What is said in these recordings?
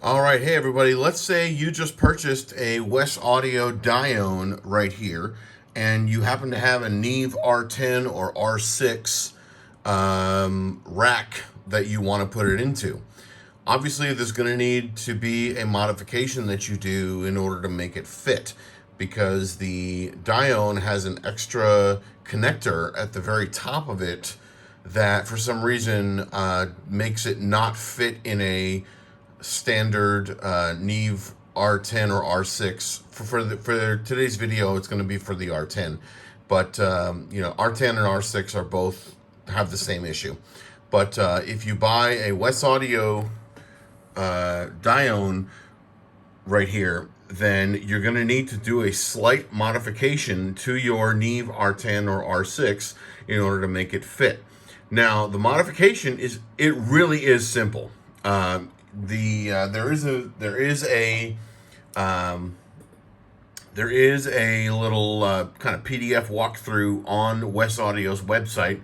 All right, hey everybody. Let's say you just purchased a WesAudio Dione right here, and you happen to have a Neve R10 or R6 rack that you want to put it into. Obviously, there's going to need to be a modification that you do in order to make it fit, because the Dione has an extra connector at the very top of it that, for some reason, makes it not fit in a standard Neve R10 or R6. For today's video, it's going to be for the R10, but R10 and R6 are both have the same issue. But if you buy a WesAudio Dione right here, then you're going to need to do a slight modification to your Neve R10 or R6 in order to make it fit. Now, the modification really is simple. There is a little kind of PDF walkthrough on WesAudio's website.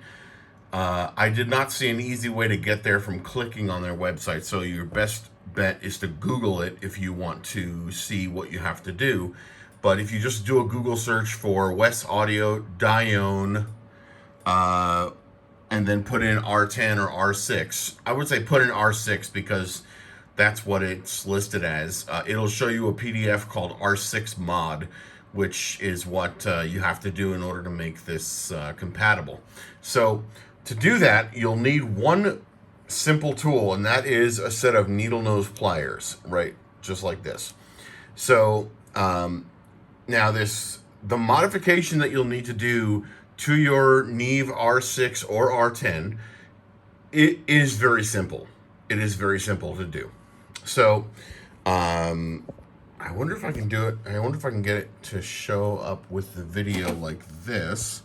I did not see an easy way to get there from clicking on their website, so your best bet is to Google it if you want to see what you have to do. But if you just do a Google search for WesAudio Dione, and then put in R10 or R6, I would say put in R6 because that's what it's listed as. It'll show you a PDF called R6 mod, which is what you have to do in order to make this compatible. So to do that, you'll need one simple tool, and that is a set of needle nose pliers, right? Just like this. So now the modification that you'll need to do to your Neve R6 or R10, it is very simple. It is very simple to do. So, I wonder if I can do it. I wonder if I can get it to show up with the video like this.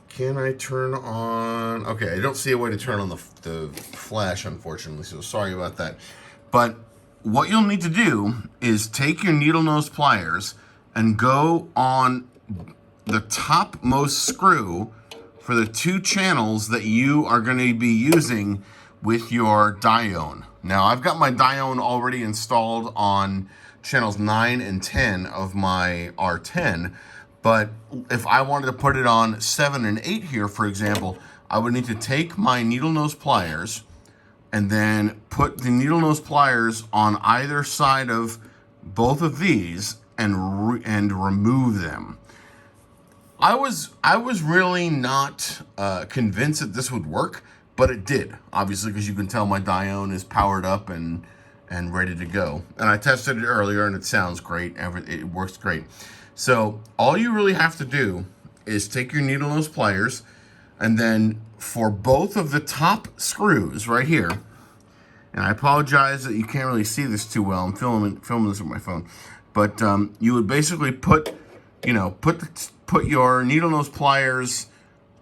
Can I turn on? Okay, I don't see a way to turn on the flash, unfortunately, so sorry about that. But what you'll need to do is take your needle nose pliers and go on the topmost screw for the two channels that you are going to be using with your Dione. Now, I've got my Dione already installed on channels 9 and 10 of my R10, but if I wanted to put it on 7 and 8 here, for example, I would need to take my needle nose pliers and then put the needle nose pliers on either side of both of these and remove them. I was really not convinced that this would work, but it did, obviously, because you can tell my Dione is powered up and ready to go. And I tested it earlier, and it sounds great. It works great. So all you really have to do is take your needle nose pliers, and then for both of the top screws right here, and I apologize that you can't really see this too well. I'm filming this with my phone, but you would basically put your needle nose pliers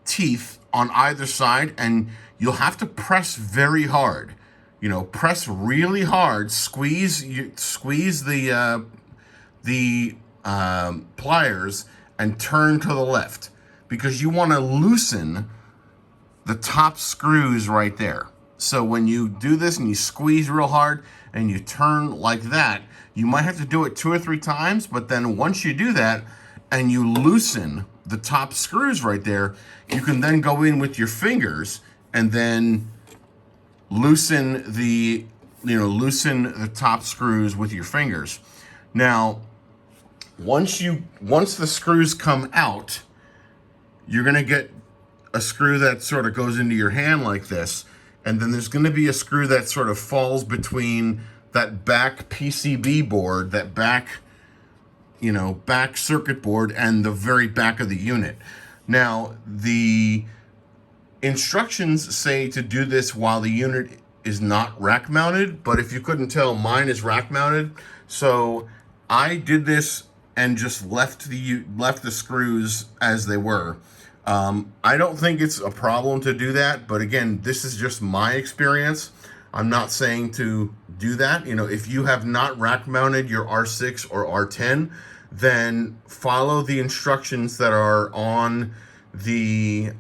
teeth on either side, and you'll have to press very hard. Press really hard. Squeeze the pliers and turn to the left, because you want to loosen the top screws right there. So when you do this and you squeeze real hard and you turn like that, you might have to do it 2 or 3 times, but then once you do that and you loosen the top screws right there, you can then go in with your fingers and then loosen the top screws with your fingers. Now, once the screws come out, you're going to get a screw that sort of goes into your hand like this, and then there's going to be a screw that sort of falls between that back PCB board, that back circuit board, and the very back of the unit. Now, the instructions say to do this while the unit is not rack mounted, but if you couldn't tell, mine is rack mounted. So I did this and just left the screws as they were. I don't think it's a problem to do that, but again, this is just my experience. I'm not saying to do that. If you have not rack mounted your R6 or R10, then follow the instructions that are on the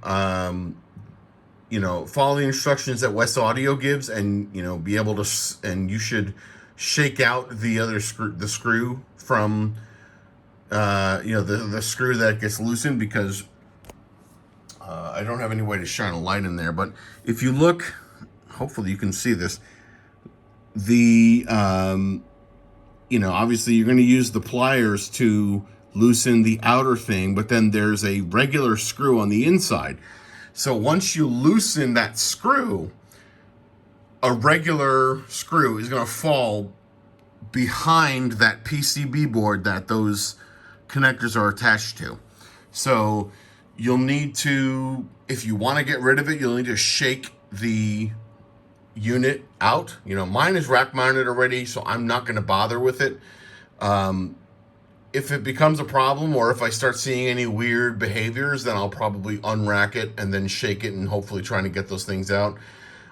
follow the instructions that WesAudio gives, and be able to, and you should shake out the other screw from the screw that gets loosened, because I don't have any way to shine a light in there. But if you look, hopefully you can see this. The obviously you're going to use the pliers to loosen the outer thing, but then there's a regular screw on the inside. So once you loosen that screw, a regular screw is going to fall behind that PCB board that those connectors are attached to. So you'll need to, if you want to get rid of it, you'll need to shake the unit out. Mine is rack mounted already, so I'm not going to bother with it. If it becomes a problem, or if I start seeing any weird behaviors, then I'll probably unrack it and then shake it and hopefully trying to get those things out.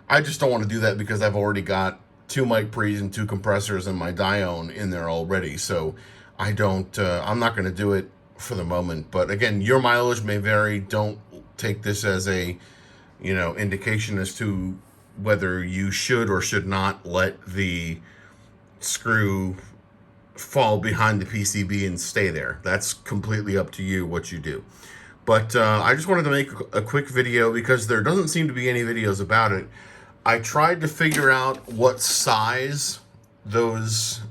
I just don't want to do that because I've already got 2 mic pre's and 2 compressors and my Dione in there already. So I'm not going to do it for the moment. But again, your mileage may vary. Don't take this as a, indication as to whether you should or should not let the screw fall behind the PCB and stay there. That's completely up to you what you do. But I just wanted to make a quick video because there doesn't seem to be any videos about it. I tried to figure out what size those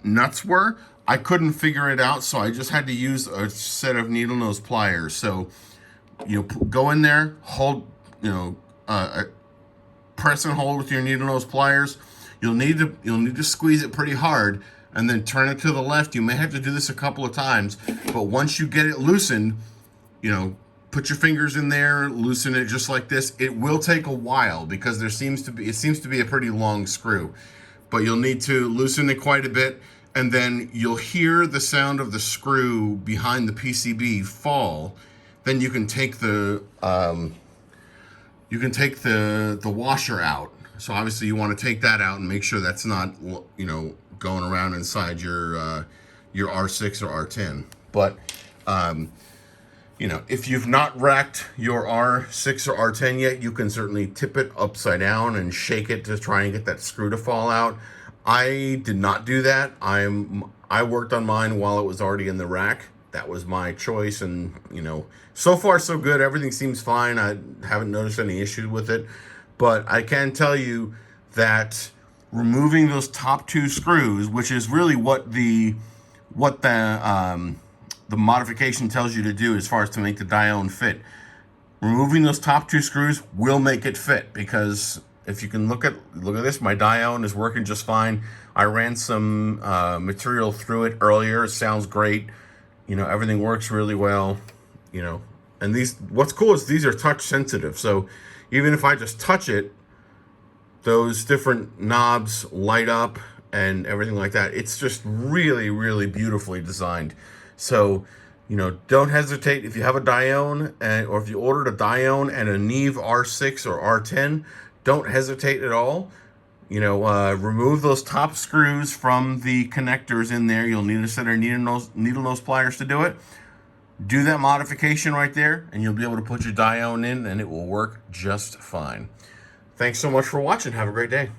nuts were. I couldn't figure it out, so I just had to use a set of needle nose pliers. So go in there, hold, press and hold with your needle nose pliers. You'll need to squeeze it pretty hard, and then turn it to the left. You may have to do this a couple of times, but once you get it loosened, put your fingers in there, loosen it just like this. It will take a while because it seems to be a pretty long screw, but you'll need to loosen it quite a bit, and then you'll hear the sound of the screw behind the PCB fall. Then you can take the washer out. So obviously you want to take that out and make sure that's not going around inside your R6 or R10. But if you've not racked your R6 or R10 yet, you can certainly tip it upside down and shake it to try and get that screw to fall out. I did not do that. I worked on mine while it was already in the rack. That was my choice, and so far so good. Everything seems fine. I haven't noticed any issues with it, but I can tell you that removing those top 2 screws, which is really what the modification tells you to do as far as to make the Dione fit, removing those top 2 screws will make it fit. Because if you can look at this, my Dione is working just fine. I ran some material through it earlier. It sounds great. Everything works really well. And what's cool is these are touch sensitive. So even if I just touch it, those different knobs light up and everything like that. It's just really, really beautifully designed. So, don't hesitate. If you have a Dione, or if you ordered a Dione and a Neve R6 or R10, don't hesitate at all. Remove those top screws from the connectors in there. You'll need a set of needle nose pliers to do it. Do that modification right there, and you'll be able to put your Dione in, and it will work just fine. Thanks so much for watching. Have a great day.